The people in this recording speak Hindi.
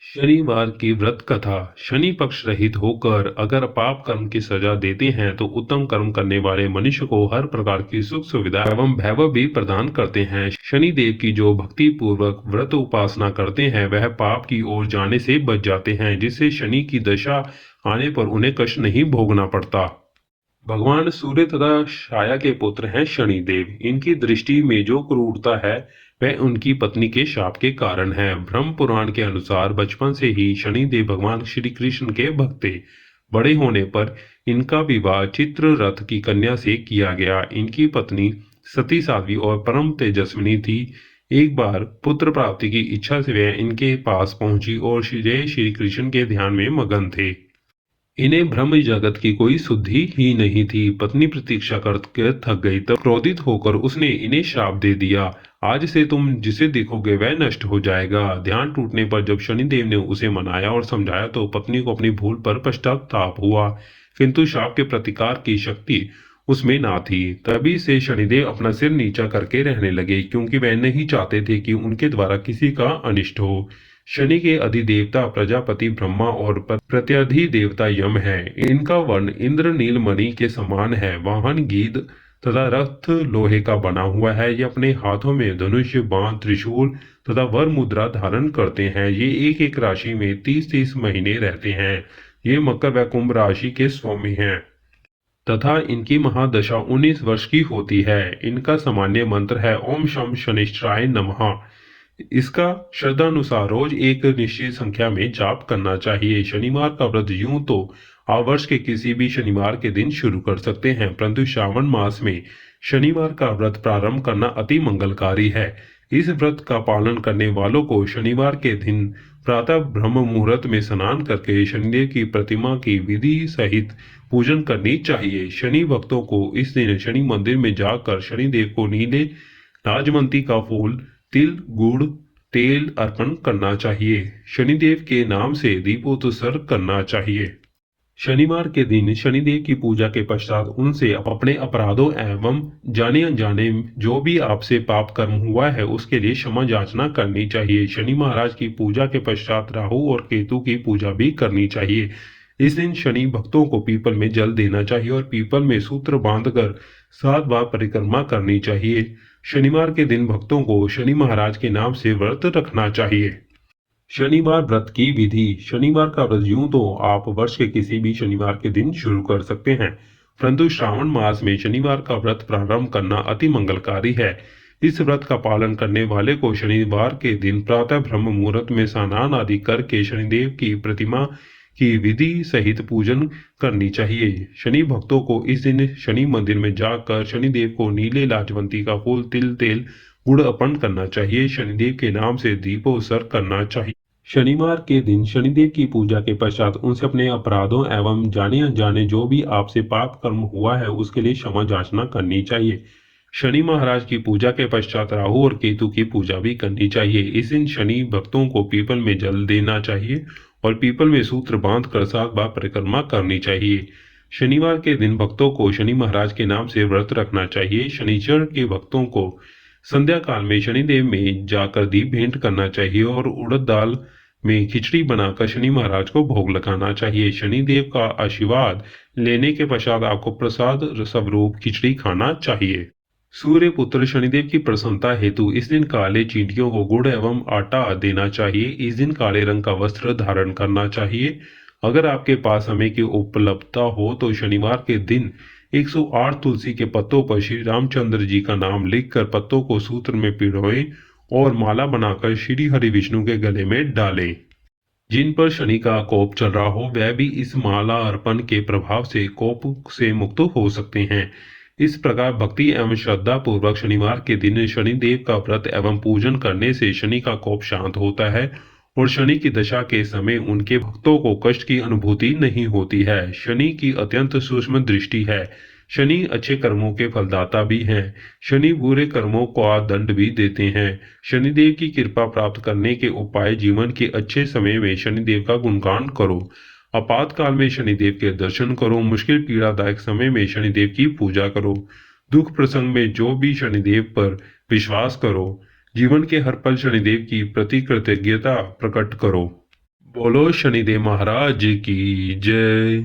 शनिवार की व्रत कथा। शनि पक्ष रहित होकर अगर पाप कर्म की सजा देते हैं तो उत्तम कर्म करने वाले मनुष्य को हर प्रकार की सुख सुविधा एवं वैभव भी प्रदान करते हैं। शनि देव की जो भक्ति पूर्वक व्रत उपासना करते हैं वह पाप की ओर जाने से बच जाते हैं, जिससे शनि की दशा आने पर उन्हें कष्ट नहीं भोगना पड़ता। भगवान सूर्य तथा छाया के पुत्र हैं शनिदेव। इनकी दृष्टि में जो क्रूरता है वह उनकी पत्नी के शाप के कारण है। ब्रह्म पुराण के अनुसार बचपन से ही शनिदेव भगवान श्री कृष्ण के भक्त थे। बड़े होने पर इनका विवाह चित्ररथ की कन्या से किया गया। इनकी पत्नी सती साध्वी और परम तेजस्विनी थी। एक बार पुत्र प्राप्ति की इच्छा से वह इनके पास पहुंची और जय श्री कृष्ण के ध्यान में मगन थे। इन्हें ब्रह्म जगत की कोई सुधि ही नहीं थी। पत्नी प्रतीक्षा करके थक गई, तब क्रोधित होकर उसने इन्हें श्राप दे दिया, आज से तुम जिसे देखोगे वह नष्ट हो जाएगा। ध्यान टूटने पर जब शनिदेव ने उसे मनाया और समझाया तो पत्नी को अपनी भूल पर पश्चाताप हुआ, किंतु श्राप के प्रतिकार की शक्ति उसमें ना थी। तभी से शनिदेव अपना सिर नीचा करके रहने लगे, क्योंकि वह नहीं चाहते थे कि उनके द्वारा किसी का अनिष्ट हो। शनि के अधिदेवता प्रजापति ब्रह्मा और प्रत्यधिदेवता यम है। इनका वर्ण इंद्र नीलमणि के समान है। वाहन गीध तथा रथ लोहे का बना हुआ है। ये अपने हाथों में धनुष, बाण, त्रिशूल तथा वर मुद्रा धारण करते हैं। ये एक एक राशि में 30-30 महीने रहते हैं। ये मकर व कुंभ राशि के स्वामी हैं तथा इनकी महादशा 19 वर्ष की होती है। इनका सामान्य मंत्र है ओम शम शनिश्चराय नमः। इसका श्रद्धानुसार रोज एक निश्चित संख्या में जाप करना चाहिए। शनिवार का व्रत यूं तो आप वर्ष के किसी भी शनिवार के दिन शुरू कर सकते हैं, परंतु श्रावण मास में शनिवार का व्रत प्रारंभ करना अति मंगलकारी है। इस व्रत का पालन करने वालों को शनिवार के दिन प्रातः ब्रह्म मुहूर्त में स्नान करके शनिदेव की प्रतिमा की विधि सहित पूजन करनी चाहिए। शनि भक्तों को इस दिन शनि मंदिर में जाकर शनिदेव को नीले राजमंती का फूल, तिल, गुड़, तेल अर्पण करना चाहिए। शनिदेव के नाम से दीपोत्सर्ग करना चाहिए। शनिवार के दिन शनिदेव की पूजा के पश्चात उनसे अपने अपराधों एवं जाने अनजाने जो भी आपसे पाप कर्म हुआ है उसके लिए क्षमा याचना करनी चाहिए। शनि महाराज की पूजा के पश्चात राहु और केतु की पूजा भी करनी चाहिए। इस दिन शनि भक्तों को पीपल में जल देना चाहिए और पीपल में सूत्र बांधकर 7 बार परिक्रमा करनी चाहिए। शनिवार के दिन भक्तों को शनि महाराज के नाम से व्रत रखना चाहिए। शनिवार व्रत की विधि। शनिवार का व्रत यूं तो आप वर्ष के किसी भी शनिवार के दिन शुरू कर सकते हैं, परंतु श्रावण मास में शनिवार का व्रत प्रारंभ करना अति मंगलकारी है। इस व्रत का पालन करने वाले को शनिवार के दिन प्रातः ब्रह्म मुहूर्त में स्नान आदि करके शनिदेव की प्रतिमा की विधि सहित पूजन करनी चाहिए। शनि भक्तों को इस दिन शनि मंदिर में जाकर शनिदेव को नीले लाजवंती का फूल, तिल, तेल, गुड़ अर्पण करना चाहिए। शनिदेव के नाम से दीपोत्सर्ग करना चाहिए। शनिवार के दिन शनिदेव की पूजा के पश्चात उनसे अपने अपराधों एवं जाने अनजाने जो भी आपसे पाप कर्म हुआ है उसके लिए क्षमा याचना करनी चाहिए। शनि महाराज की पूजा के पश्चात राहु और केतु की पूजा भी करनी चाहिए। इस दिन शनि भक्तों को पीपल में जल देना चाहिए और पीपल में सूत्र बांध कर 7 बार परिक्रमा करनी चाहिए। शनिवार के दिन भक्तों को शनि महाराज के नाम से व्रत रखना चाहिए। शनिचर के भक्तों को संध्या काल में शनिदेव में जाकर दीप भेंट करना चाहिए और उड़द दाल में खिचड़ी बनाकर शनि महाराज को भोग लगाना चाहिए। शनिदेव का आशीर्वाद लेने के पश्चात आपको प्रसाद स्वरूप खिचड़ी खाना चाहिए। सूर्य पुत्र शनिदेव की प्रसन्नता हेतु इस दिन काले चींटियों को गुड़ एवं आटा देना चाहिए। इस दिन काले रंग का वस्त्र धारण करना चाहिए। अगर आपके पास समय की उपलब्धता हो तो शनिवार के दिन 108 तुलसी के पत्तों पर श्री रामचंद्र जी का नाम लिखकर पत्तों को सूत्र में पिरोएं और माला बनाकर श्री हरि विष्णु के गले में डालें। जिन पर शनि का कोप चल रहा हो वह भी इस माला अर्पण के प्रभाव से कोप से मुक्त हो सकते हैं। इस प्रकार भक्ति एवं श्रद्धा पूर्वक शनिवार के दिन शनिदेव का व्रत एवं पूजन करने से शनि का कोप शांत होता है और शनि की दशा के समय उनके भक्तों को कष्ट की अनुभूति नहीं होती है। शनि की अत्यंत सूक्ष्म दृष्टि है। शनि अच्छे कर्मों के फलदाता भी हैं। शनि बुरे कर्मों का दंड भी देते हैं। शनिदेव की कृपा प्राप्त करने के उपाय। जीवन के अच्छे समय में शनिदेव का गुणगान करो। आपातकाल में शनिदेव के दर्शन करो। मुश्किल पीड़ादायक समय में शनिदेव की पूजा करो। दुख प्रसंग में जो भी शनिदेव पर विश्वास करो। जीवन के हर पल शनिदेव की प्रति कृतज्ञता प्रकट करो। बोलो शनिदेव महाराज की जय।